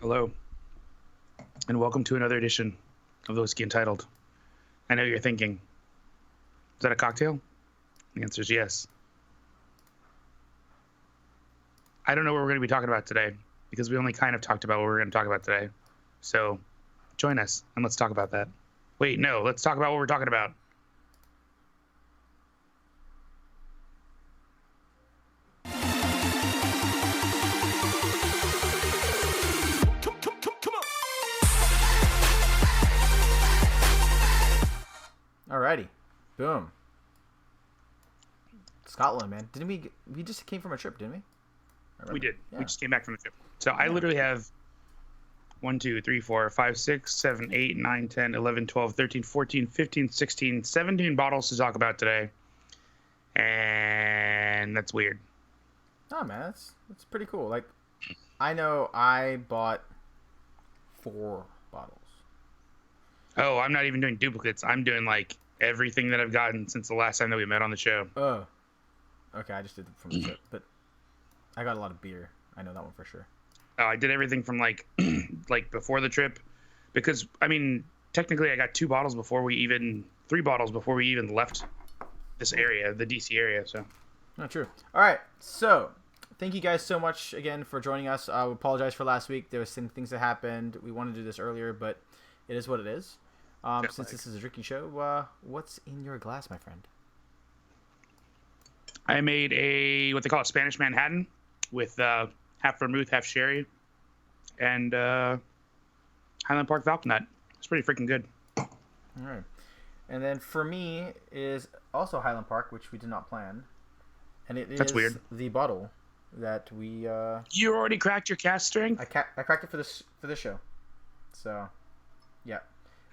Hello, and welcome to another edition of the Whiskey Untitled. I know you're thinking, is that a cocktail? The answer is yes. I don't know what we're going to be talking about today because we only kind of talked about what we're going to talk about today. So join us and let's talk about that. Wait, no, let's talk about what we're talking about. Alrighty, boom. Scotland, man. Didn't we just came from a trip, didn't we? We did. Yeah. We just came back from the trip. So I literally have 1, 2, 3, 4, 5, 6, 7, 8, 9, 10, 11, 12, 13, 14, 15, 16, 17 bottles to talk about today. And that's weird. Oh man, that's pretty cool. Like, I know I bought 4 bottles. Oh, I'm not even doing duplicates. I'm doing like everything that I've gotten since the last time that we met on the show. Oh, okay. I just did it from the trip, but I got a lot of beer. I know that one for sure. Oh, I did everything from like like before the trip, because I mean technically I got 3 bottles before we even left this area, the DC area. So. Not true. All right, so thank you guys so much again for joining us. I apologize for last week. There was some things that happened. We wanted to do this earlier, but it is what it is. Since this is a drinking show, what's in your glass, my friend? I made a what they call a Spanish Manhattan with half vermouth, half sherry, and Highland Park Falconut. It's pretty freaking good. All right, and then for me is also Highland Park, which we did not plan, and That's weird. The bottle that we. You already cracked your cast strength? I cracked it for this show, so yeah.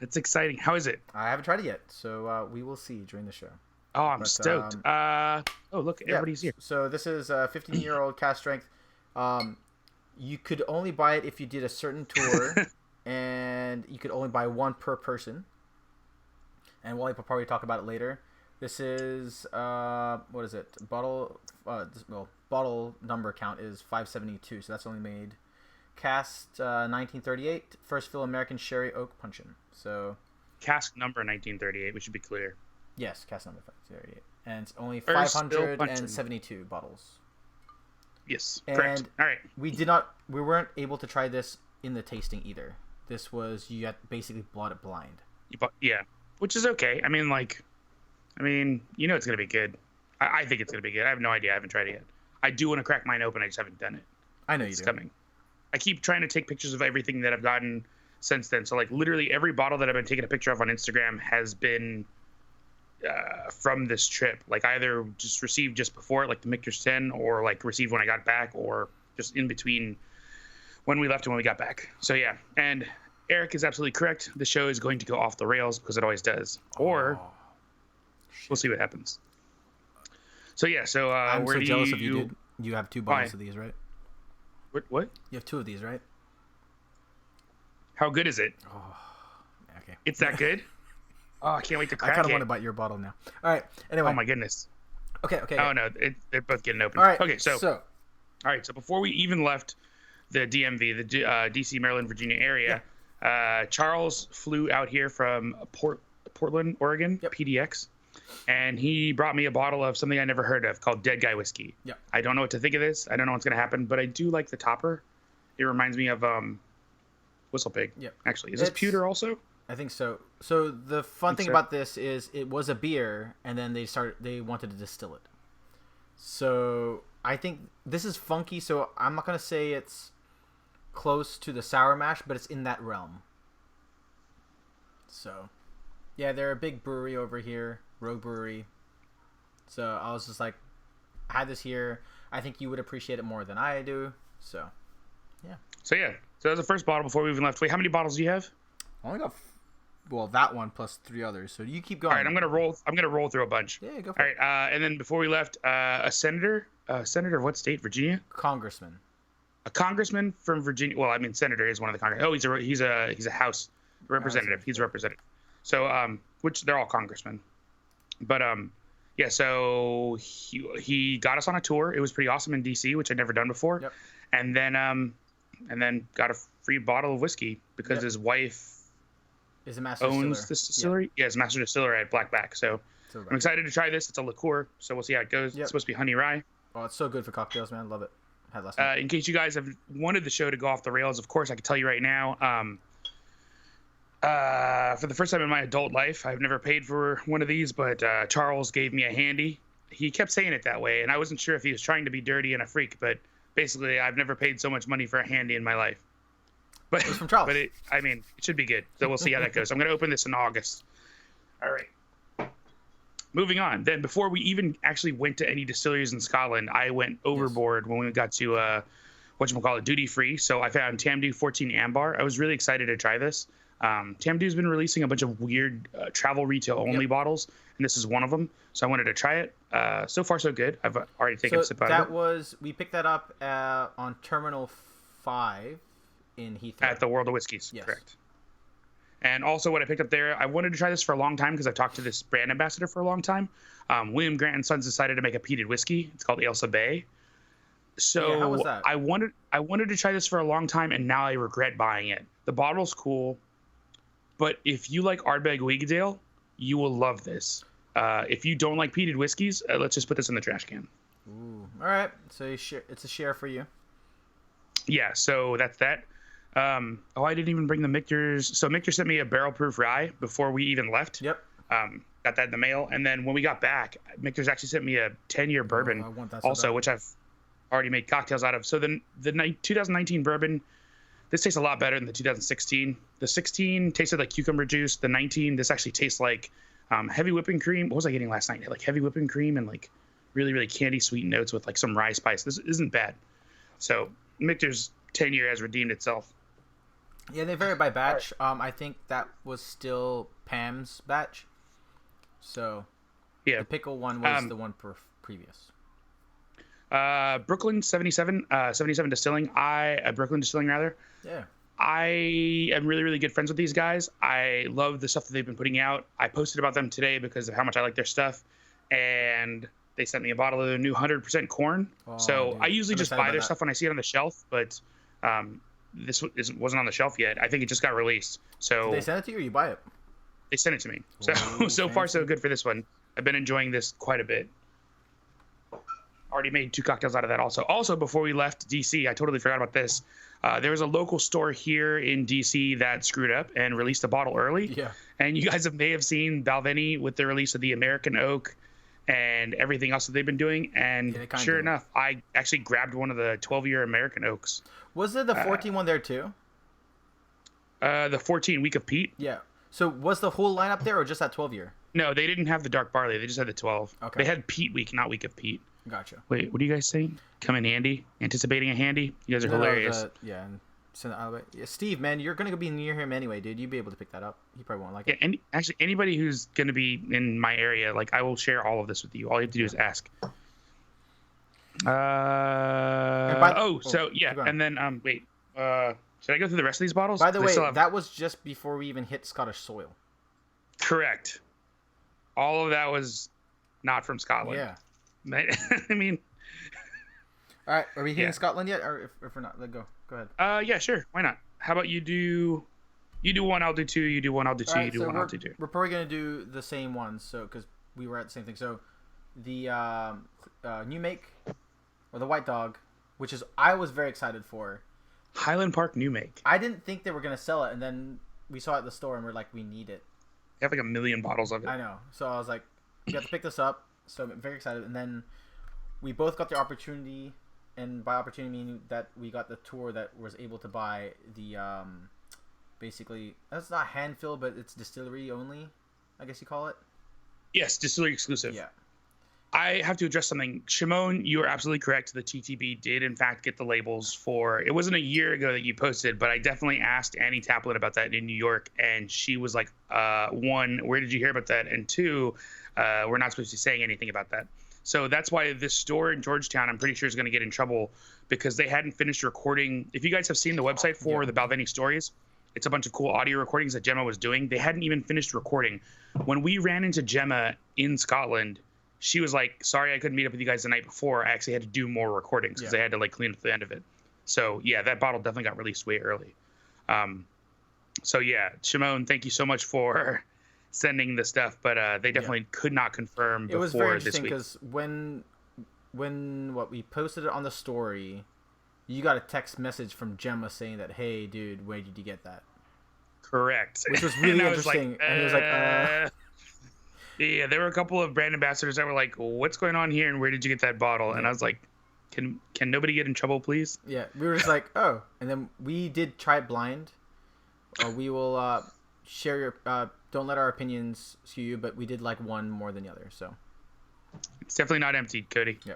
That's exciting. How is it? I haven't tried it yet, so we will see during the show. Oh, I'm stoked. Oh, look, everybody's here. So this is a 15-year-old cast strength. You could only buy it if you did a certain tour, and you could only buy 1 per person. And Wally will probably talk about it later. This is what is it? Bottle number count is 572, so that's only made. Cast 1938, first fill American Sherry Oak Punchin'. So Cask number 1938. We should be clear. yes, cast number 538, and it's only First fill 572 bottles. Yes, And correct. All right. we weren't able to try this in the tasting either. This was you had basically bought it blind. Yeah, which is okay. I mean, you know it's gonna be good. I think it's gonna be good. I have no idea. I haven't tried it yet. I do want to crack mine open. I just haven't done it. I know It's you do. coming. I keep trying to take pictures of everything that I've gotten since then. So like literally every bottle that I've been taking a picture of on Instagram has been from this trip. Like either just received just before it, like the Michter's 10, or like received when I got back, or just in between when we left and when we got back. So yeah, and Eric is absolutely correct. The show is going to go off the rails because it always does. Or we'll see what happens. So yeah, so I'm where so do jealous of you, dude. You have 2 bottles Why? of these, right? What? You have 2 of these, right? How good is it? Oh, okay. It's that good? Oh, I can't wait to I crack kind of it. want to bite your bottle now. All right. Anyway. Oh my goodness. Okay. Oh no, they're both getting open. All right. Okay, so all right, so before we even left the DMV, the DC, Maryland, Virginia area, Charles flew out here from Portland, Oregon, Yep. PDX, and he brought me a bottle of something I never heard of called Dead Guy Whiskey. Yep. I don't know what to think of this. I don't know what's gonna happen, but I do like the topper. It reminds me of Whistle Pig. Yep. Actually, is this pewter also? I think so. So the fun thing so. about this is it was a beer, and then they wanted to distill it. So I think this is funky. So I'm not gonna say it's close to the sour mash, but it's in that realm. So yeah, they're a big brewery over here, Rogue Brewery. So I was just like, I had this here. I think you would appreciate it more than I do. So yeah. So yeah, so that was the first bottle before we even left. Wait, how many bottles do you have? I only got that one plus 3 others. So you keep going. All right, I'm gonna roll through a bunch. Yeah, go for All it. right, and then before we left, a senator of what state? Virginia. Congressman. A congressman from Virginia. Well, I mean, senator is one of the congress. Oh, he's a House representative. He's a representative. So which they're all congressmen. But yeah. So he got us on a tour. It was pretty awesome in DC, which I'd never done before. Yep. And then and then got a free bottle of whiskey because his wife is a master owns distiller. this distillery. Yeah, it's a master distiller at Blackback. So I'm excited to try this. It's a liqueur, so we'll see how it goes. It's supposed to be honey rye. Oh, it's so good for cocktails, man. Love it. Had last night. In case you guys have wanted the show to go off the rails, of course, I can tell you right now. For the first time in my adult life, I've never paid for one of these, but Charles gave me a handy. He kept saying it that way, and I wasn't sure if he was trying to be dirty and a freak, but basically, I've never paid so much money for a handy in my life. But it was from Charles. But it should be good. So we'll see how that goes. I'm going to open this in August. All right. Moving on. Then before we even actually went to any distilleries in Scotland, I went overboard when we got to whatchamacallit, duty free. So I found Tamdhu 14 Ambar. I was really excited to try this. Tamdhu's been releasing a bunch of weird travel retail only bottles, and this is one of them. So I wanted to try it. So far, so good. I've already taken a sip out of it. We picked that up on Terminal 5 in Heathrow. At the World of Whiskeys, yes. Correct. And also what I picked up there, I wanted to try this for a long time because I've talked to this brand ambassador for a long time. William Grant and Sons decided to make a peated whiskey. It's called Ailsa Bay. So how was that? I wanted to try this for a long time, and now I regret buying it. The bottle's cool, but if you like Ardbeg Weigedale, you will love this. If you don't like peated whiskeys, let's just put this in the trash can. Ooh. All right. So it's a share for you. Yeah, so that's that. I didn't even bring the Michter's. So Michter sent me a barrel proof rye before we even left. Yep. Got that in the mail. And then when we got back, Michter's actually sent me a 10-year bourbon also, which I've already made cocktails out of. So the 2019 bourbon, this tastes a lot better than the 2016. The 16 tasted like cucumber juice. The 19, this actually tastes like heavy whipping cream. What was I getting last night? Like heavy whipping cream and like really, really candy sweet notes with like some rye spice. This isn't bad. So Michter's 10-year has redeemed itself. Yeah, they vary by batch. I think that was still Pam's batch. So yeah, the pickle one was the one previous. Brooklyn 77 Distilling. Brooklyn Distilling rather. Yeah. I am really, really good friends with these guys. I love the stuff that they've been putting out. I posted about them today because of how much I like their stuff, and they sent me a bottle of their new 100% corn. So dude, I usually just buy their stuff when I see it on the shelf, but this wasn't on the shelf yet. I think it just got released. So did they send it to you or you buy it? They sent it to me. So far so good for this one. I've been enjoying this quite a bit. Already made 2 cocktails out of that also. Also, before we left DC, I totally forgot about this. There was a local store here in DC that screwed up and released a bottle early. Yeah. And you guys may have seen Balvenie with the release of the American Oak and everything else that they've been doing. And sure enough, I actually grabbed one of the 12-year American Oaks. Was there the 14 one there too? The 14 Week of Peat. Yeah. So was the whole lineup there or just that 12-year? No, they didn't have the dark barley. They just had the 12. Okay. They had Peat Week, not Week of Peat. Gotcha. Wait, what are you guys saying? Come in handy? Anticipating a handy? You guys are hilarious. Yeah, and send it out of it. Yeah, Steve, man, you're going to be near him anyway, dude. You'd be able to pick that up. He probably won't like it. Yeah, actually, anybody who's going to be in my area, like, I will share all of this with you. All you have to do is ask. And then, wait. Should I go through the rest of these bottles? By the way, that was just before we even hit Scottish soil. Correct. All of that was not from Scotland. Yeah. I mean, all right. Are we hitting Scotland yet, or if we're not, let go. Go ahead. Yeah, sure. Why not? How about you do one, I'll do 2. You do one, I'll do 2. You do one, I'll do 2. We're probably gonna do the same ones, so because we were at the same thing. So the new make or the White Dog, which is I was very excited for. Highland Park new make. I didn't think they were gonna sell it, and then we saw it at the store, and we're like, we need it. They have like 1 million bottles of it. I know. So I was like, we got to pick this up. So I'm very excited. And then we both got the opportunity, and by opportunity meaning that we got the tour that was able to buy the basically, that's not hand fill, but it's distillery only, I guess you call it. Yes, distillery exclusive. Yeah. I have to address something. Shimon, you are absolutely correct. The TTB did, in fact, get the labels for... It wasn't a year ago that you posted, but I definitely asked Annie Taplin about that in New York, and she was like, 1, where did you hear about that? And 2, we're not supposed to be saying anything about that. So that's why this store in Georgetown, I'm pretty sure, is going to get in trouble because they hadn't finished recording. If you guys have seen the website for the Balvenie Stories, it's a bunch of cool audio recordings that Gemma was doing. They hadn't even finished recording. When we ran into Gemma in Scotland... She was like, sorry, I couldn't meet up with you guys the night before. I actually had to do more recordings because I had to like clean up the end of it. So yeah, that bottle definitely got released way early. Um, so yeah, Shimon, thank you so much for sending the stuff, but they Yeah. definitely could not confirm It was very before this interesting week. because when what we posted it on the story, you got a text message from Gemma saying that, "Hey, dude, where did you get that?" Correct. Which was really And I was like, interesting. And he was like, Yeah, there were a couple of brand ambassadors that were like, "What's going on here? And where did you get that bottle?" And Yeah. I was like, "Can nobody get in trouble, please?" Yeah, we were just like, "Oh," and then we did try it blind. We will share your. Don't let our opinions skew you, but we did like one more than the other. So It's definitely not empty, Cody. yeah.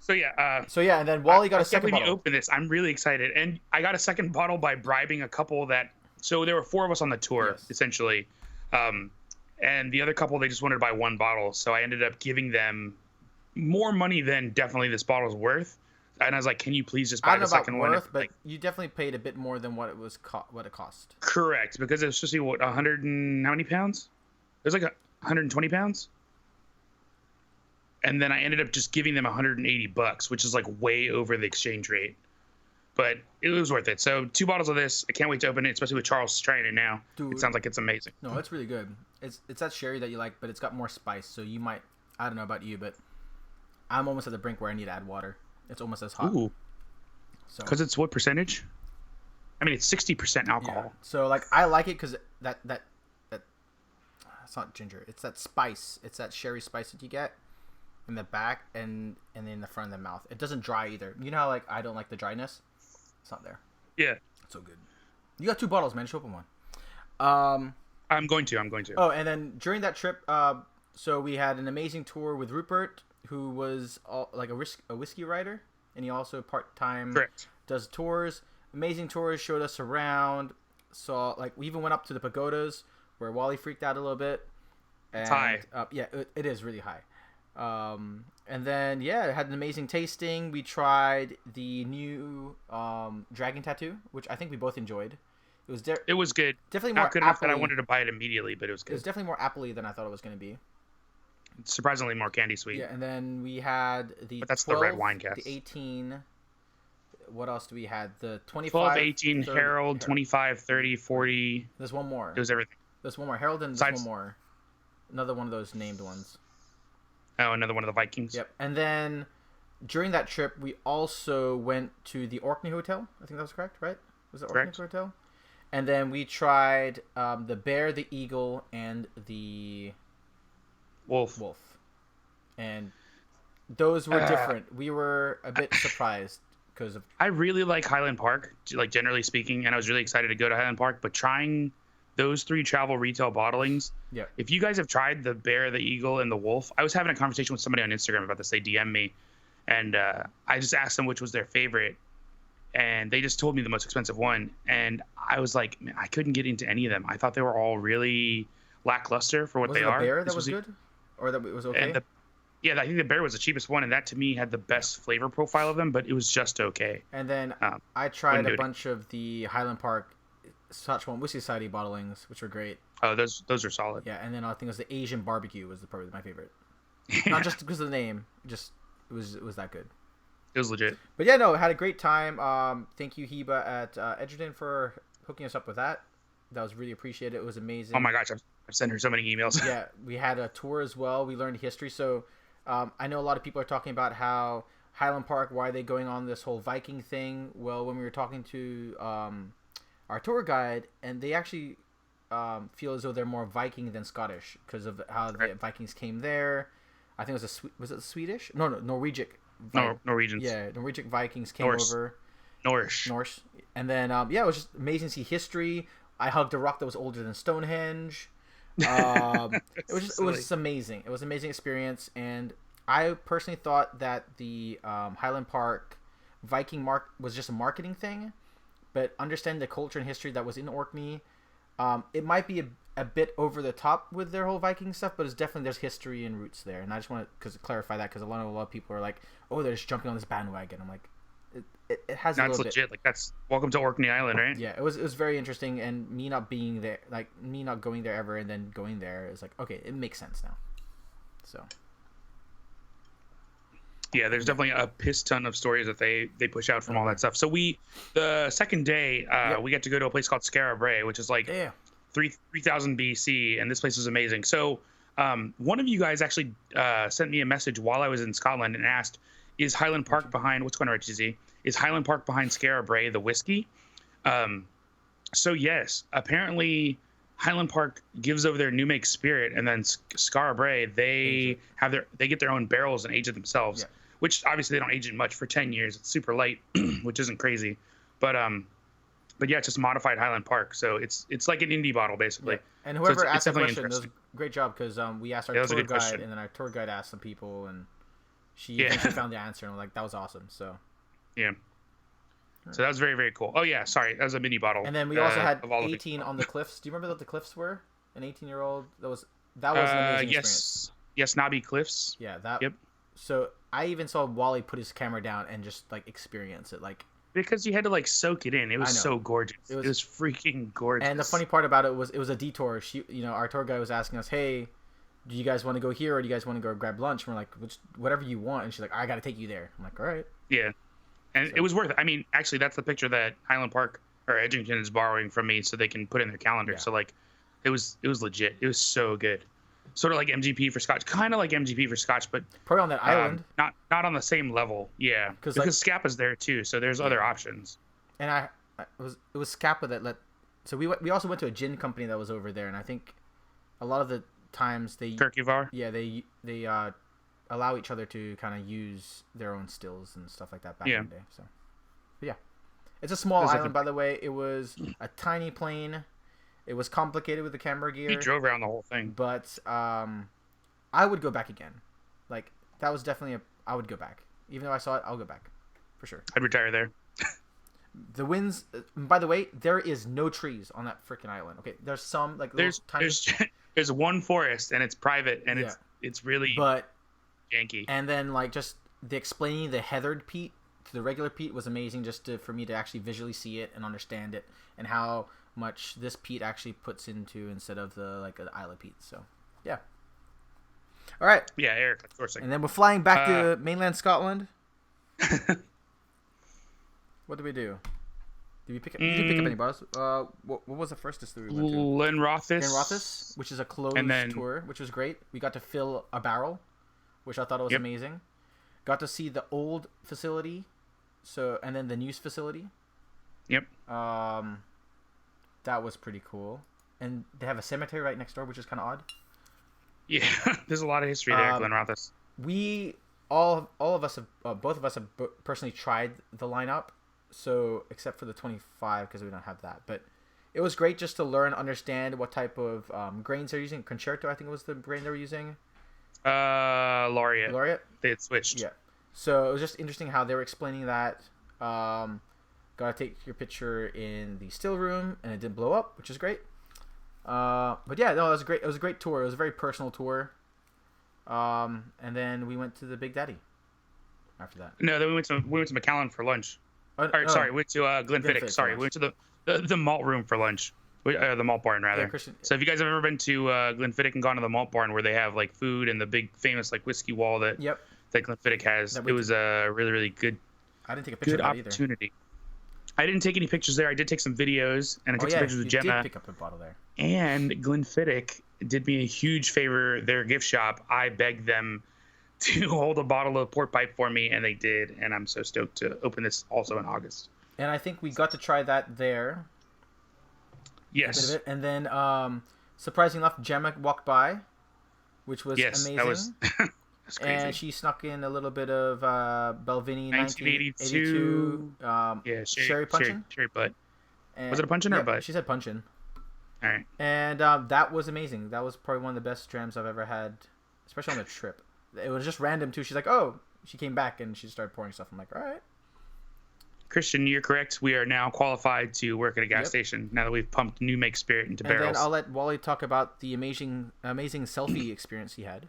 So yeah, So yeah, and then Wally got I a can't second believe you bottle. opened this. I'm really excited, and I got a second bottle by bribing a couple that. So there were 4 of us on the tour, Yes. essentially, and the other couple they just wanted to buy 1 bottle. So I ended up giving them more money than definitely this bottle's worth. And I was like, "Can you please just I buy don't know the about second one?" worth, but Like, you definitely paid a bit more than what what it cost. correct, because it was supposed to be what 100 and how many pounds? It was like 120 pounds. And then I ended up just giving them $180, which is like way over the exchange rate. But it was worth it. So 2 bottles of this. I can't wait to open it, especially with Charles trying it now. Dude. It sounds like it's amazing. No, it's really good. It's that sherry that you like, but it's got more spice. So you might. I don't know about you, but I'm almost at the brink where I need to add water. It's almost as hot. Ooh. So Because it's what percentage? I mean, it's 60% yeah. alcohol. So like I like it because that it's not ginger. It's that spice. It's that sherry spice that you get in the back and in the front of the mouth. It doesn't dry either. You know how like I don't like the dryness. It's not there. Yeah. It's so good. You got 2 bottles, man. Show open one. I'm going to. Oh, and then during that trip, so we had an amazing tour with Rupert, who was like a whiskey writer, and he also part-time Correct. does tours. Amazing tours, showed us around. Saw like we even went up to the pagodas where Wally freaked out a little bit. And, It's high. Yeah, it is really high. And then yeah, it had an amazing tasting. We tried the new dragon tattoo, which I think we both enjoyed. It was It was good. definitely Not more good enough that I appley. wanted to buy it immediately, but it was It was good. definitely more appley than I thought it was going to be. Surprisingly more candy sweet. Yeah, and then we had the But that's 12, the red wine cast. the 18. What else do we had? The 25, 12, 18, 30, Herald, 25, 30, 40. There's one more. It was everything. There's one more. Herald and there's Besides- one more. Another one of those named ones. Oh, another one of the Vikings. Yep. And then during that trip, we also went to the Orkney Hotel. I think that was correct, right? Was it Orkney Correct. Hotel? And then we tried the bear, the eagle, and the Wolf. wolf. And those were different. We were a bit surprised because of I really like Highland Park, like generally speaking, and I was really excited to go to Highland Park. But trying those 3 travel retail bottlings, yeah. if you guys have tried the bear, the eagle, and the wolf, I was having a conversation with somebody on Instagram about this. They DM'd me, and I just asked them which was their favorite, and they just told me the most expensive one. And I was like, man, I couldn't get into any of them. I thought they were all really lackluster for what Was they it the are. bear This that was good, or that it was okay? And yeah, I think the bear was the cheapest one, and that to me had the best flavor profile of them, but it was just okay. And then Um, I tried wouldn't do a it. bunch of the Highland Park Saskatchewan Whiskey Society bottlings, which were great. Oh, those are solid. Yeah, and then I think it was the Asian barbecue was probably my favorite. Not just because of the name, just it was that good. It was legit. But yeah, no, had a great time. Thank you, Heba at Edgerton, for hooking us up with that. That was really appreciated. It was amazing. Oh my gosh, I've sent her so many emails. Yeah, we had a tour as well. We learned history. So I know a lot of people are talking about how Highland Park, why are they going on this whole Viking thing? Well, when we were talking to our tour guide, and they actually feel as though they're more Viking than Scottish because of how the Vikings came there. I think it was it Swedish? No, Norwegian. No, Norwegians. Yeah, Norwegian Vikings came Norse. over. Norse. And then yeah, it was just amazing to see history. I hugged a rock that was older than Stonehenge. It was just amazing. It was an amazing experience, and I personally thought that the Highland Park Viking mark was just a marketing thing, but understand the culture and history that was in Orkney. It might be a bit over the top with their whole Viking stuff, but it's definitely there's history and roots there, and I just want to clarify that because a lot of people are like, oh, they're just jumping on this bandwagon. I'm like, it has a That's little legit. bit. Like that's welcome to Orkney Island, right? Yeah, it was very interesting, and me not being there, like me not going there ever, and then going there is like, okay, it makes sense now. So Yeah, there's definitely a piss ton of stories that they push out from all that stuff. So the second day, we got to go to a place called Skara Brae, which is like 3000 BC, and this place is amazing. So one of you guys actually sent me a message while I was in Scotland and asked, "Is Highland Park behind what's going on, HTZ? Is Highland Park behind Skara Brae the whiskey?" So yes, apparently Highland Park gives over their new make spirit, and then Skara Brae they get their own barrels and age it themselves. Yeah. Which obviously they don't age it much for 10 years. It's super light, which isn't crazy, but yeah, it's just modified Highland Park. So it's like an indie bottle basically. Yeah. And whoever asked the question, does a great job, because we asked our tour guide, and then our tour guide asked some people, and she found the answer, and like that was awesome. So yeah. So that was very, very cool. Oh yeah, sorry, that was a mini bottle. And then we also had 18 on the cliffs. Do you remember what the cliffs were? An 18-year-old that was an amazing experience. Yes, Knobby Cliffs. Yeah, that. Yep. So I even saw Wally put his camera down and just like experience it, like because you had to like soak it in. It was so gorgeous. It was freaking gorgeous. And the funny part about it was a detour. Our tour guide was asking us, "Hey, do you guys want to go here or do you guys want to go grab lunch?" And we're like, "Whatever you want." And she's like, "I got to take you there." I'm like, "All right." Yeah. And it was worth it. I mean, actually, that's the picture that Highland Park or Edgington is borrowing from me so they can put in their calendar. Yeah. So, like, it was legit. It was so good. Sort of like MGP for Scotch. Kind of like MGP for Scotch, but... probably on that island. Not on the same level. Yeah. Because Scappa's there, too, so there's other options. And it was Scappa that let... So we also went to a gin company that was over there, and I think a lot of the times they... Kirkivar? Yeah, they allow each other to kind of use their own stills and stuff like that back in the day. So, but yeah, it's a small island, by the way. It was a tiny plane. It was complicated with the camera gear. He drove around the whole thing. But I would go back again. Like that was definitely I would go back. Even though I saw it, I'll go back for sure. I'd retire there. The winds. By the way, there is no trees on that freaking island. Okay, there's some like tiny... there's one forest and it's private and it's really janky. And then like just the explaining the heathered peat to the regular peat was amazing, just for me to actually visually see it and understand it, and how much this peat actually puts into instead of the island peat. So yeah. All right. Yeah, Eric, of course. And then we're flying back to mainland Scotland. What did we do? Did we pick up? You didn't pick up any bottles. What was the first distillery we went to? Glenrothes, which is a closed tour, which was great. We got to fill a barrel, which I thought was amazing. Got to see the old facility, and then the new facility. Yep. That was pretty cool, and they have a cemetery right next door, which is kind of odd. Yeah, there's a lot of history there, Glenrothes. We both of us have personally tried the lineup, so except for the 25 because we don't have that, but it was great just to understand what type of grains they're using. Concerto, I think was the grain they were using. Laureate. They had switched. Yeah. So it was just interesting how they were explaining that. Got to take your picture in the still room, and it didn't blow up, which is great. But yeah, no, it was great. It was a great tour. It was a very personal tour. And then we went to the Big Daddy. After that. No, then we went to Macallan for lunch. Sorry, we went to Glenfiddich. Sorry, we went to the malt room for lunch. The malt barn rather. Yeah, so if you guys have ever been to Glenfiddich and gone to the malt barn where they have like food and the big famous like whiskey wall that Glenfiddich has, it was a really, really good. I didn't take a picture of that opportunity. Either. I didn't take any pictures there. I did take some videos and I took some pictures with Gemma. Did pick up a bottle there. And Glenfiddich did me a huge favor. Their gift shop. I begged them to hold a bottle of port pipe for me, and they did. And I'm so stoked to open this also in August. And I think we got to try that there. Yes. A bit of it. And then, surprisingly enough, Gemma walked by, which was amazing. That was that's crazy. And she snuck in a little bit of Belvini 1982. Sherry Punchin. Sherry Butt. Was it a Punchin or a Butt? She said Punchin. All right. And that was amazing. That was probably one of the best drams I've ever had, especially on the trip. It was just random, too. She's like, oh, she came back and she started pouring stuff. I'm like, all right. Christian, you're correct. We are now qualified to work at a gas station now that we've pumped new make spirit into barrels. And then I'll let Wally talk about the amazing selfie experience he had.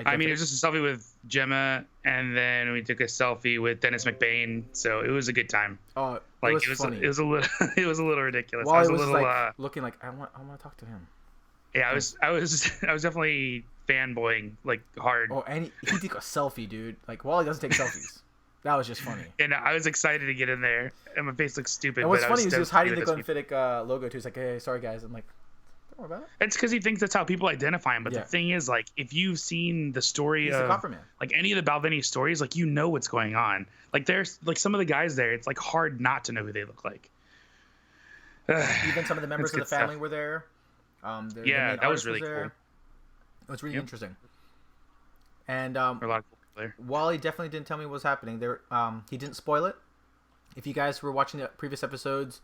I mean, it was just a selfie with Gemma, and then we took a selfie with Dennis McBain. So it was a good time. Oh, like, it was funny. It was a little ridiculous. Wally was like looking like I want to talk to him. Yeah, I was definitely fanboying like hard. Oh, and he took a selfie, dude. Like Wally doesn't take selfies. That was just funny. And I was excited to get in there, and my face looks stupid. And what's but funny I was is he was stoked to hiding be the with those people. Glenfiddich logo too. He's like, "Hey, sorry guys." I'm like, "Don't worry about it." It's because he thinks that's how people identify him. But Yeah. the thing is, like, if you've seen the story He's the of Copperman. like any of the Balvenie stories, like you know what's going on. Like there's like some of the guys there, it's like hard not to know who they look like. Even some of the members of the good family stuff. were there. The Yeah, main that was artist really there. cool. It was really Yep. interesting. And There were a lot of people there. Wally definitely didn't tell me what was happening. There, he didn't spoil it. If you guys were watching the previous episodes,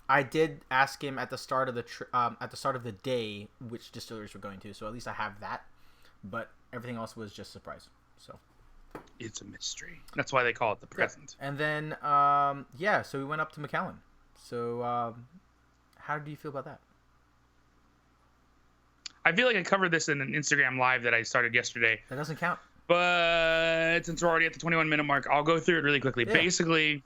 I did ask him at the start of the day which distilleries we're going to. So at least I have that. But everything else was just surprise. So It's a mystery. That's why they call it the present. And then so we went up to McAllen. So how do you feel about that? I feel like I covered this in an Instagram live that I started yesterday. That doesn't count. But since we're already at the 21-minute mark, I'll go through it really quickly. Yeah. Basically,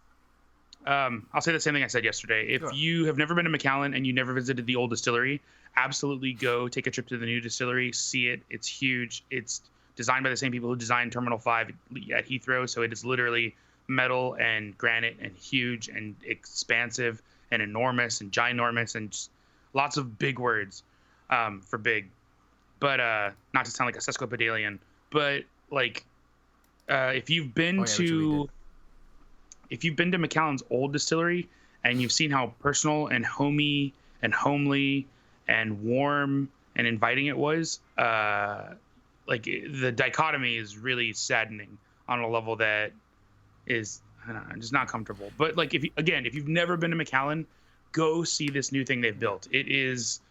I'll say the same thing I said yesterday. If Sure. you have never been to McAllen and you never visited the old distillery, absolutely go take a trip to the new distillery. See it. It's huge. It's designed by the same people who designed Terminal 5 at Heathrow. So it is literally metal and granite and huge and expansive and enormous and ginormous and just lots of big words for big. But not to sound like a sesquipedalian, but like if you've been to McAllen's old distillery and you've seen how personal and homey and homely and warm and inviting it was, like the dichotomy is really saddening on a level that is, I don't know, just not comfortable. But like if you've never been to McAllen, go see this new thing they've built. It is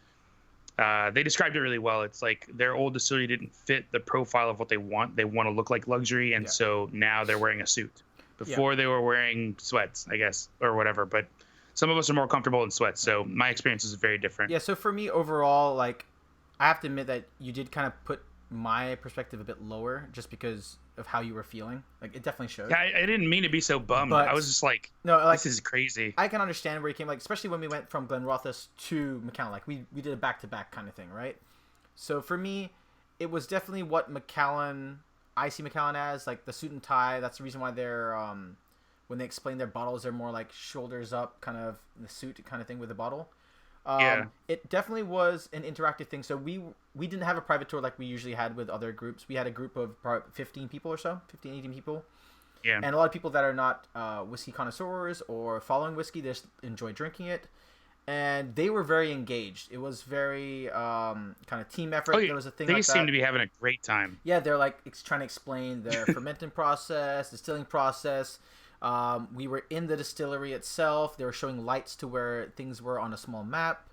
they described it really well. It's like their old distillery didn't fit the profile of what they want. They want to look like luxury, and so now they're wearing a suit. Before they were wearing sweats, I guess, or whatever. But some of us are more comfortable in sweats, so my experience is very different. Yeah, so for me overall, like, I have to admit that you did kind of put my perspective a bit lower just because of how you were feeling. Like, it definitely showed. Yeah, I didn't mean to be so bummed. But I was just like, no, like, this is crazy. I can understand where you came, like, especially when we went from Glenrothes to McAllen. Like, we did a back-to-back kind of thing, right? So for me, it was definitely what I see McAllen as, like, the suit and tie. That's the reason why they're, when they explain their bottles, they're more like shoulders up, kind of the suit kind of thing with the bottle. It definitely was an interactive thing. So we didn't have a private tour like we usually had with other groups. We had a group of 15 people or so, 15, 18 people. Yeah. And a lot of people that are not whiskey connoisseurs or following whiskey, they just enjoy drinking it. And they were very engaged. It was very kind of team effort. Oh, yeah. There was a thing they like that. seem to be having a great time. Yeah, they're like trying to explain their fermenting process, distilling process. We were in the distillery itself. They were showing lights to where things were on a small map.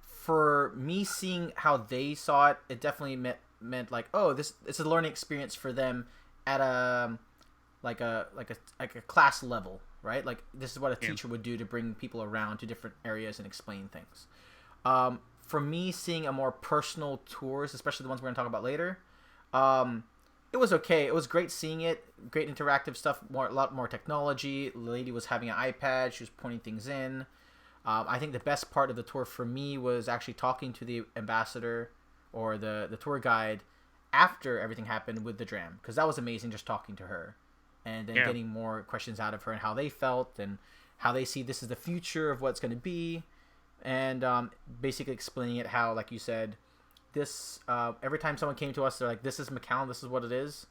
For me, seeing how they saw it, it definitely meant like, oh, it's a learning experience for them at a class level, right? Like this is what a teacher would do to bring people around to different areas and explain things. For me, seeing a more personal tours, especially the ones we're gonna talk about later, it was okay. It was great seeing it. Great interactive stuff. A lot more technology. The lady was having an iPad. She was pointing things in. I think the best part of the tour for me was actually talking to the ambassador or the tour guide after everything happened with the dram, because that was amazing, just talking to her and then getting more questions out of her and how they felt and how they see this is the future of what's going to be, and basically explaining it how, like you said, this every time someone came to us, they're like, this is McAllen, this is what it is.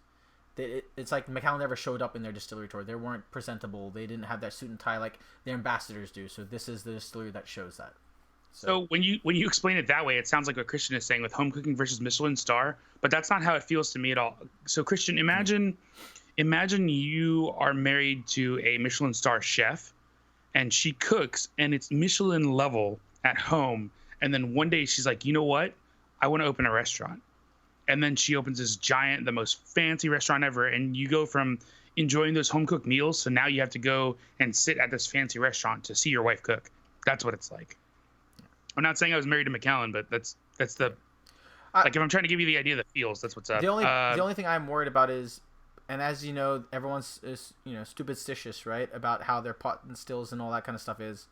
It's like McAllen never showed up in their distillery tour. They weren't presentable. They didn't have that suit and tie like their ambassadors do. So this is the distillery that shows that. So when you explain it that way, it sounds like what Christian is saying with home cooking versus Michelin star, but that's not how it feels to me at all. So Christian, imagine you are married to a Michelin star chef, and she cooks, and it's Michelin level at home, and then one day she's like, you know what? I want to open a restaurant. And then she opens this giant, the most fancy restaurant ever. And you go from enjoying those home cooked meals, so now you have to go and sit at this fancy restaurant to see your wife cook. That's what it's like. I'm not saying I was married to McAllen, but that's the like if I'm trying to give you the idea of the feels, that's what's up. The only thing I'm worried about is, and as you know, everyone's is stupidstitious, right, about how their pot and stills and all that kind of stuff is.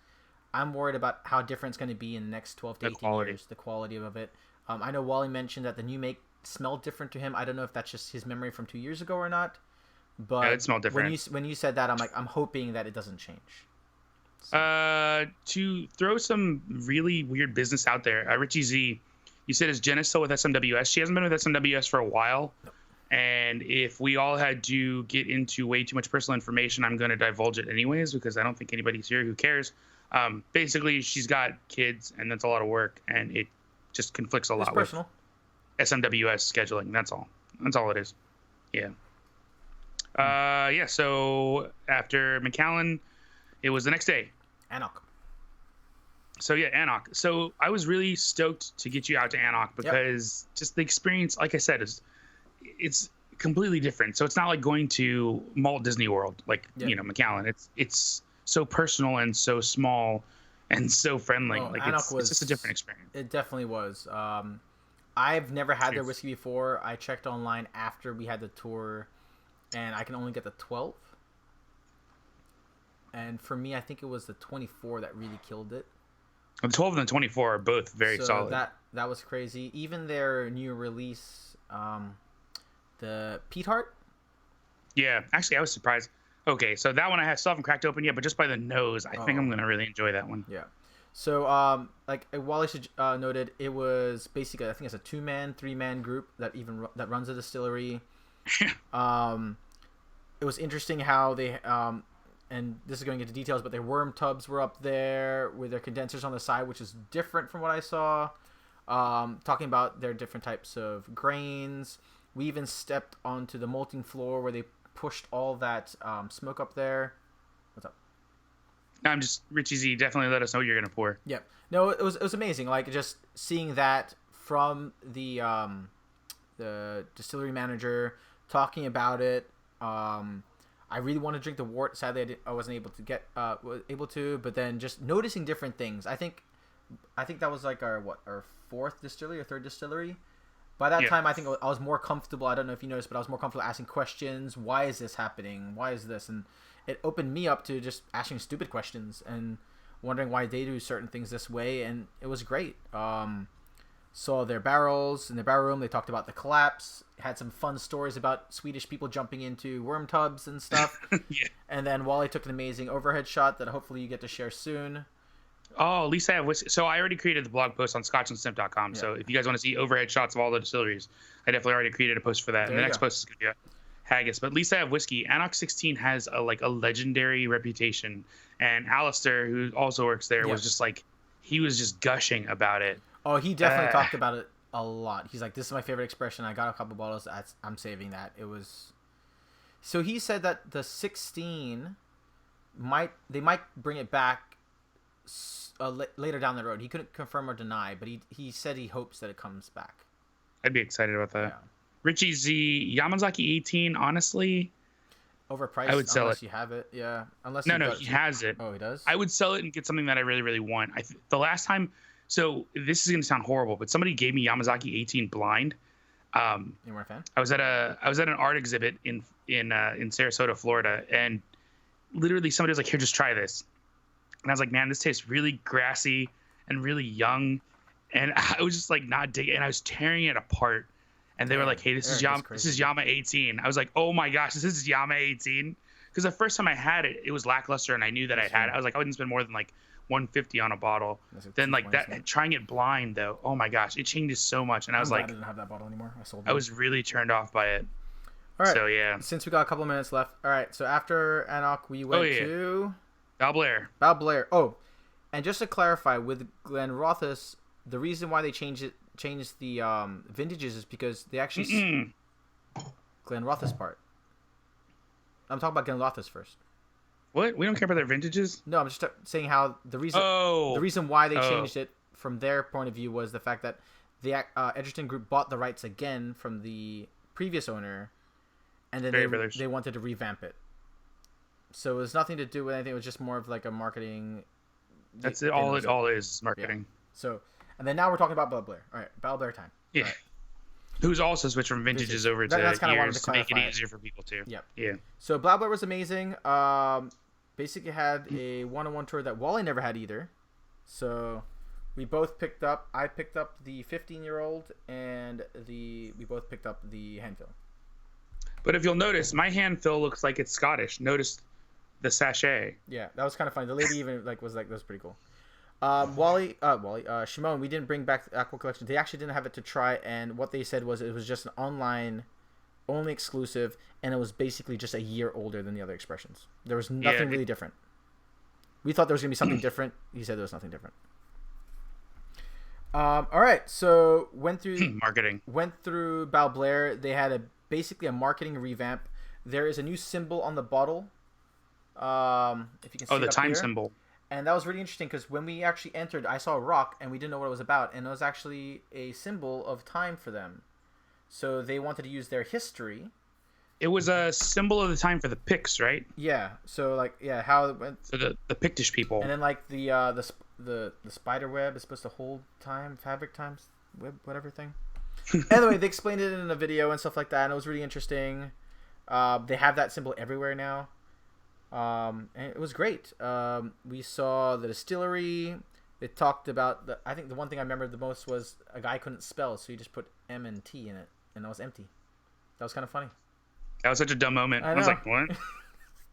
I'm worried about how different it's going to be in the next 12 to The 18 quality. years, the quality of it. I know Wally mentioned that the new make smelled different to him. I don't know if that's just his memory from 2 years ago or not. Yeah, But it smelled different. when you said that, I'm hoping that it doesn't change. To throw some really weird business out there, Richie Z, you said is Jenna still with SMWS? She hasn't been with SMWS for a while. And if we all had to get into way too much personal information, I'm going to divulge it anyways because I don't think anybody's here who cares. Basically, she's got kids, and that's a lot of work, and it just conflicts a lot with SMWS scheduling. That's all. That's all it is. Yeah. Yeah. So after McAllen, it was the next day. Anok. So yeah, Anok. So I was really stoked to get you out to Anok because just the experience, like I said, it's completely different. So it's not like going to Walt Disney World, like McAllen. It's so personal and so small and so friendly. Like it's just a different experience. It definitely was. I've never had their whiskey before. I checked online after we had the tour, and I can only get the 12. And for me, I think it was the 24 that really killed it. The 12 and the 24 are both very solid. That was crazy. Even their new release, the Pete Hart. Yeah, actually, I was surprised. Okay, so that one I still haven't cracked open yet, but just by the nose, I think I'm gonna really enjoy that one. Yeah. So, like Wally noted, it was basically, I think it's a 2-man, 3-man group that runs a distillery. It was interesting how they and this is going into details, but their worm tubs were up there with their condensers on the side, which is different from what I saw. Talking about their different types of grains. We even stepped onto the malting floor where they pushed all that smoke up there. What's up? I'm just Richie Z. Definitely let us know what you're gonna pour. Yeah. No, it was amazing. Like just seeing that from the distillery manager talking about it. I really want to drink the wort. Sadly, I wasn't able to but then just noticing different things. I think that was like our 4th distillery or 3rd distillery. By that time, I think I was more comfortable. I don't know if you noticed, but I was more comfortable asking questions. Why is this happening? Why is this? And it opened me up to just asking stupid questions and wondering why they do certain things this way. And it was great. Saw their barrels in the barrel room. They talked about the collapse. Had some fun stories about Swedish people jumping into worm tubs and stuff. Yeah. And then Wally took an amazing overhead shot that hopefully you get to share soon. Oh, at least I have whiskey. So I already created the blog post on scotchandsnip.com. Yeah. So if you guys want to see overhead shots of all the distilleries, I definitely already created a post for that. And the next post is going to be a haggis. But at least I have whiskey. Anok 16 has a legendary reputation. And Alistair, who also works there, was just like, he was just gushing about it. Oh, he definitely talked about it a lot. He's like, this is my favorite expression. I got a couple bottles. I'm saving that. It was... So he said that the 16 might bring it back later down the road. He couldn't confirm or deny, but he said he hopes that it comes back. I'd be excited about that. Yeah. Richie Z, Yamazaki 18, honestly... Overpriced, I would sell unless it. you have it. Yeah, unless he has it. Oh, he does? I would sell it and get something that I really, really want. The last time... So this is going to sound horrible, but somebody gave me Yamazaki 18 blind. You were a fan? I was at an art exhibit in Sarasota, Florida, and literally somebody was like, "Here, just try this." And I was like, "Man, this tastes really grassy and really young." And I was just like not digging, and I was tearing it apart. And they were like, "Hey, this is Yama 18." I was like, "Oh my gosh, this is Yama 18." Because the first time I had it, it was lackluster, and I knew that I had it. I was like, I wouldn't spend more than like $150 on a bottle. Then like that, trying it blind though, oh my gosh, it changes so much. And I was like, I didn't have that bottle anymore. I sold it. I was really turned off by it. All right. So yeah. Since we got a couple of minutes left, all right. So after Anok, we went to Balblair. Oh, and just to clarify, with Glenrothes, the reason why they changed the vintages is because they actually Glenrothes part. I'm talking about Glenrothes first. What? We don't care about their vintages? No, I'm just saying how the reason why they changed it from their point of view was the fact that the Edgerton Group bought the rights again from the previous owner, and then they wanted to revamp it. So it was nothing to do with anything. It was just more of like a marketing. That's it. All it is marketing. Yeah. So, and then now we're talking about Balblair. All right, Balblair time. Yeah. Right. Who's also switched from vintages over to years to make it easier for people too. Yep. Yeah. So Balblair was amazing. Basically had a one-on-one tour that Wally never had either. So we both picked up. I picked up the 15-year-old, and we both picked up the hand fill. But if you'll notice, my hand fill looks like it's Scottish. Notice the sachet. Yeah, that was kind of funny. The lady even was that was pretty cool. Shimon, we didn't bring back the Aqua Collection. They actually didn't have it to try, and what they said was it was just an online only exclusive, and it was basically just a year older than the other expressions. There was nothing really different. We thought there was gonna be something different. He said there was nothing different. All right, so went through Bal Blair. They had basically a marketing revamp. There is a new symbol on the bottle. If you can see the time here. symbol. And that was really interesting because when we actually entered, I saw a rock and we didn't know what it was about, and it was actually a symbol of time for them. So they wanted to use their history. It was a symbol of the time for the Picts, right? Yeah. So how it went. So the Pictish people. And then the spider web is supposed to hold time, fabric times, web, whatever thing. Anyway, they explained it in a video and stuff like that, and it was really interesting. They have that symbol everywhere now. And it was great. We saw the distillery. They talked about I think the one thing I remember the most was a guy couldn't spell, so he just put M and T in it, and it was empty. That was kind of funny. That was such a dumb moment. I was like, what? It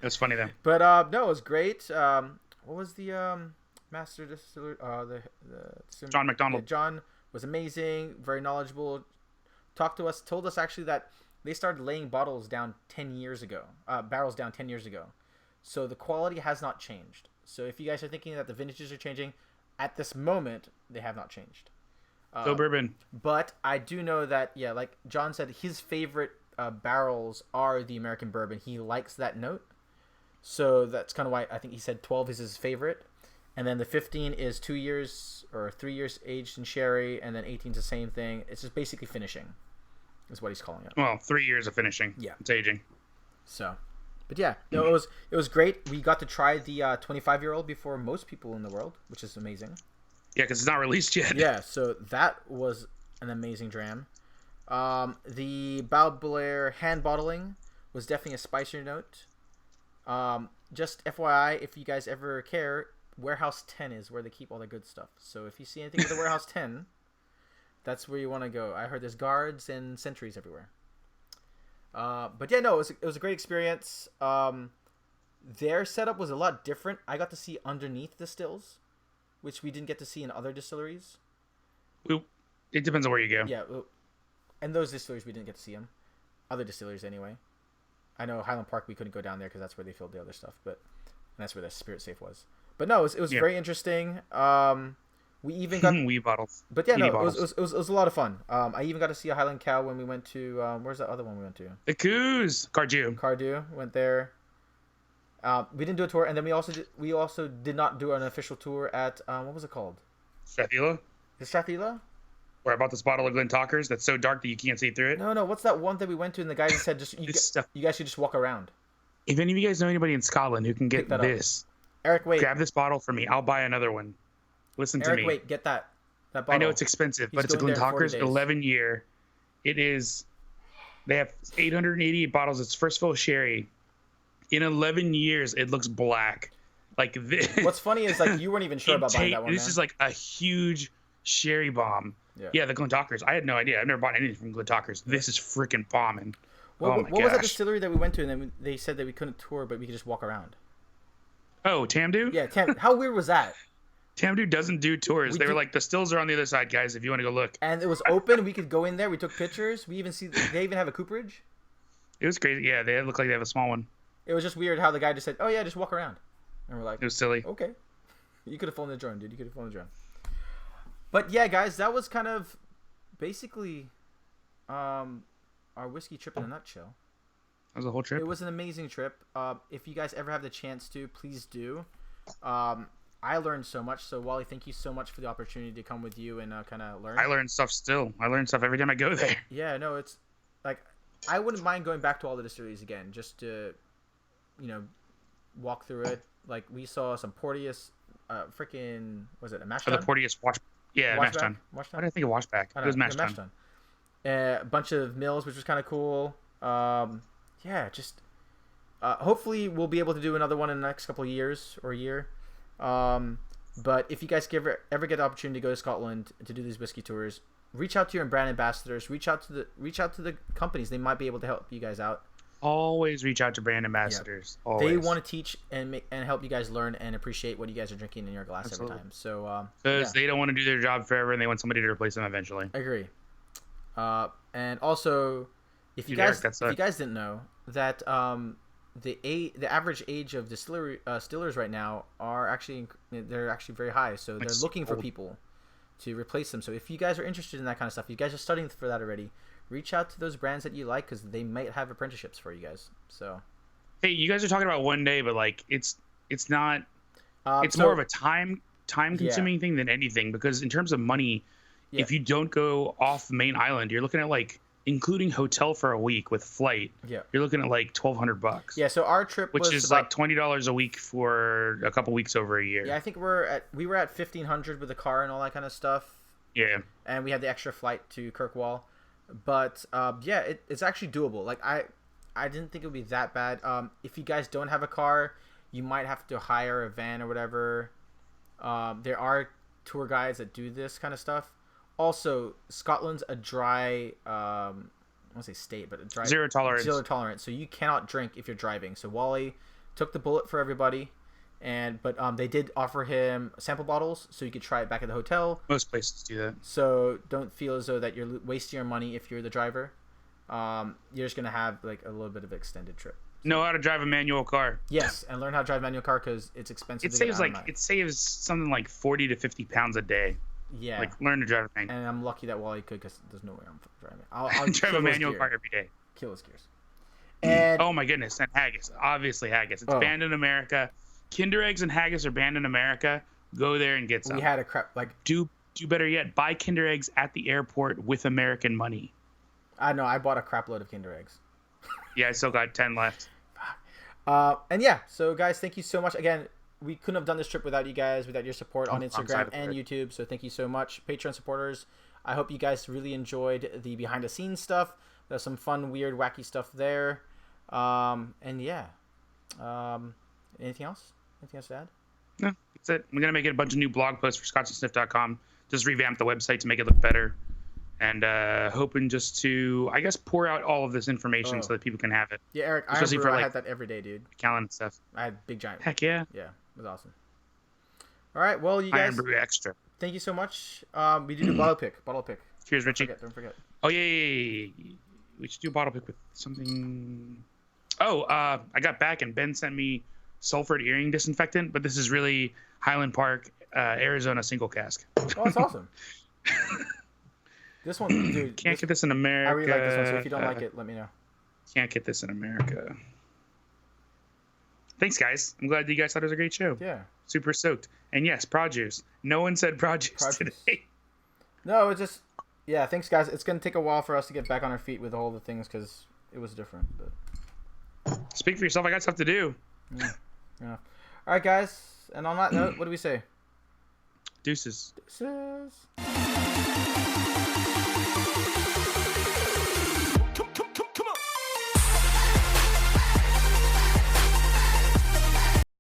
was funny though. But no, it was great. What was the master distiller? John McDonald. Yeah, John was amazing, very knowledgeable. Told us actually that they started laying barrels down 10 years ago. So the quality has not changed. So if you guys are thinking that the vintages are changing, at this moment they have not changed. Go bourbon. But I do know that like John said, his favorite barrels are the American bourbon. He likes that note. So that's kind of why I think he said 12 is his favorite. And then the 15 is 2 years or 3 years aged in sherry, and then 18 is the same thing. It's just basically finishing, is what he's calling it. Well, 3 years of finishing. Yeah, it's aging. So, but yeah, no, it was great. We got to try the 25-year-old before most people in the world, which is amazing. Yeah, because it's not released yet. Yeah, so that was an amazing dram. The Bal Blair hand bottling was definitely a spicier note. Just FYI, if you guys ever care, Warehouse 10 is where they keep all the good stuff. So if you see anything with the Warehouse 10, that's where you want to go. I heard there's guards and sentries everywhere. But yeah, no, it was a great experience. Their setup was a lot different. I got to see underneath the stills, which we didn't get to see in other distilleries. It depends on where you go. Yeah, and those distilleries we didn't get to see them. Other distilleries anyway. I know Highland Park we couldn't go down there because that's where they filled the other stuff, and that's where the Spirit Safe was. But no, it was very interesting. We even got wee bottles. But yeah, no, it was a lot of fun. I even got to see a Highland Cow when we went to where's that other one we went to? The Coos, Cardew went there. We didn't do a tour, and then we also did not do an official tour at what was it called? Strathila. The Strathila? Where I bought this bottle of Glen Talkers that's so dark that you can't see through it. No, what's that one that we went to, and the guy just said you guys should just walk around. If any of you guys know anybody in Scotland who can get this, Eric, wait. Grab this bottle for me. I'll buy another one. Listen to me. Eric, wait, get that bottle. I know it's expensive, but it's a Glen Talkers 11 year. It is. They have 888 bottles. It's first fill sherry. In 11 years, it looks black. Like this. What's funny is like you weren't even sure about buying that one. This is like a huge sherry bomb. Yeah, the Glen Talkers. I had no idea. I've never bought anything from Glen Talkers. This is freaking bombing. What was that distillery that we went to, and then they said that we couldn't tour, but we could just walk around? Oh, Tamdu? Yeah, how weird was that? Tamdu doesn't do tours. They were like, the stills are on the other side, guys, if you want to go look. And it was open. We could go in there. We took pictures. They even have a cooperage. It was crazy. Yeah, they look like they have a small one. It was just weird how the guy just said, oh, yeah, just walk around. And we're like, it was silly. Okay. You could have flown the drone, dude. You could have flown the drone. But yeah, guys, that was kind of basically our whiskey trip in a nutshell. That was a whole trip. It was an amazing trip. If you guys ever have the chance to, please do. I learned so much. So, Wally, thank you so much for the opportunity to come with you and kind of learn. I learn stuff still. I learn stuff every time I go there. Yeah, no, it's like I wouldn't mind going back to all the distilleries again just to, walk through it. Like, we saw some Porteous, was it a mash tun? The Porteous mash tun. Why did I think of washback? It was mash tun. A bunch of mills, which was kind of cool. Yeah, just hopefully we'll be able to do another one in the next couple of years or a year. But if you guys ever get the opportunity to go to Scotland to do these whiskey tours, reach out to your brand ambassadors. Reach out to the companies. They might be able to help you guys out. Always reach out to brand ambassadors. Yeah. Always. They want to teach and help you guys learn and appreciate what you guys are drinking in your glass every time. So because they don't want to do their job forever and they want somebody to replace them eventually. I agree. And also, if you guys didn't know that the average age of distillers right now they're actually very high. So they're looking for people to replace them. So if you guys are interested in that kind of stuff, you guys are studying for that already. Reach out to those brands that you like because they might have apprenticeships for you guys. So, hey, you guys are talking about one day, but like it's not. It's more of a time consuming thing than anything because in terms of money, if you don't go off the main island, you're looking at like including hotel for a week with flight. Yeah, you're looking at like $1,200. Yeah, so our trip which is like $20 a week for a couple weeks over a year. Yeah, I think we were at $1,500 with the car and all that kind of stuff. Yeah, and we had the extra flight to Kirkwall. But it's actually doable. Like I didn't think it would be that bad. If you guys don't have a car, you might have to hire a van or whatever. There are tour guides that do this kind of stuff. Also, Scotland's a dry, I won't say state, but a dry zero tolerance. So you cannot drink if you're driving. So Wally took the bullet for everybody. But they did offer him sample bottles so you could try it back at the hotel. Most places do that. So don't feel as though that you're wasting your money if you're the driver. You're just going to have like a little bit of an extended trip. Know how to drive a manual car. Yes, and learn how to drive a manual car because it's expensive. It saves something like 40 to 50 pounds a day. Yeah. Like learn to drive a manual. And I'm lucky that Wally could because there's no way I'm driving. I'll drive a manual car every day. Kill his gears. And oh my goodness, and haggis. Obviously haggis. It's banned in America. Kinder eggs and haggis are banned in America. Go there and get some. We had a crap like do better yet. Buy Kinder eggs at the airport with American money. I know. I bought a crap load of Kinder eggs. Yeah, I still got 10 left. And yeah, so guys, thank you so much. Again, we couldn't have done this trip without you guys, without your support on Instagram and YouTube. So thank you so much, Patreon supporters. I hope you guys really enjoyed the behind the scenes stuff. There's some fun, weird, wacky stuff there. And yeah. Anything else? Anything else to add? No, that's it. I'm going to make it a bunch of new blog posts for scotchandsniff.com. Just revamp the website to make it look better. And hoping just to, I guess, pour out all of this information so that people can have it. Yeah, Eric, I had that every day, dude. Calendar stuff. I had big giant. Heck yeah. Yeah, it was awesome. All right, well, you guys. Iron Brew Extra. Thank you so much. We do the bottle pick. Cheers, Richie. Don't forget. Oh, yeah. We should do a bottle pick with something. Oh, I got back and Ben sent me Sulfured earring disinfectant, but this is really Highland Park, Arizona single cask. Oh, that's awesome. This one, dude. Can't get this in America. I really like this one, so if you don't like it, let me know. Can't get this in America. Thanks, guys. I'm glad you guys thought it was a great show. Yeah. Super stoked. And yes, produce. No one said produce today. No, it's just, yeah, thanks, guys. It's going to take a while for us to get back on our feet with all the things because it was different. But speak for yourself. I got stuff to do. Yeah. All right, guys. And on that note, what do we say? Deuces. Deuces.